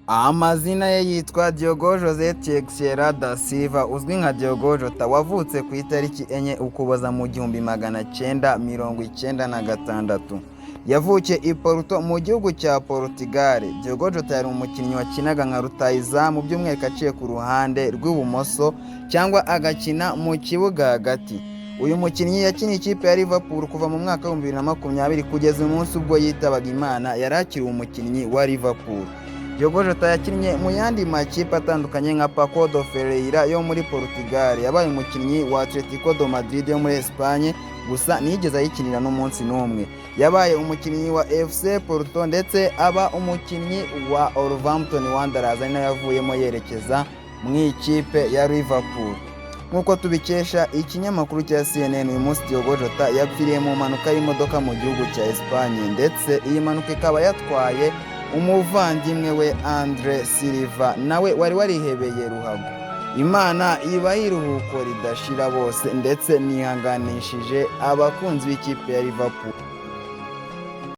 Amazina ye yitwa Diogo José Teixeira da Silva uzwi nka Diogo Jota, wavutse ku itariki enye Ukuboza mu 1996. Yavukiye i Porto mu gihugu cya Portugal. Diogo Jota yari umukinnyi wakinaga nka rutahizamu, by'umwihariko aciye ku ruhande rw'ibumoso cyangwa agakina mu kibuga hagati. Uyu mukinnyi yakiniye ikipe ya Liverpool kuva mu mwaka wa 2020 kugeza umunsi ubwo yitabaga Imana. Yari akiri umukinnyi wa Liverpool. Diogo Jota yakinnye mu yandi makipe atandukanye nka Paço de Ferreira yo muri Portugal. Yabaye umukinnyi wa Atletico de Madrid yo muri Espagne, gusa ntiyigeze ayikinira n'umunsi n'umwe. Yabaye umukinnyi wa FC Porto ndetse aba umukinnyi wa Wolverhampton Wanderers, ari nayo yavuyemo yerekeza mu ikipe ya Liverpool. Nk'uko tubikesha ikinyamakuru cya CNN, uyu munsi Diogo Jota yapfiriye mu mpanuka y'imodoka mu gihugu cya Espagne, ndetse iyi mpanuka ikaba yatwaye umuvandimwe we Andre Silva, nawe wari warihebeye ruhago. Imana ibahe iruhuko ridashira bose, ndetse nihanganishije abakunzi b'ikipe ya Liverpool.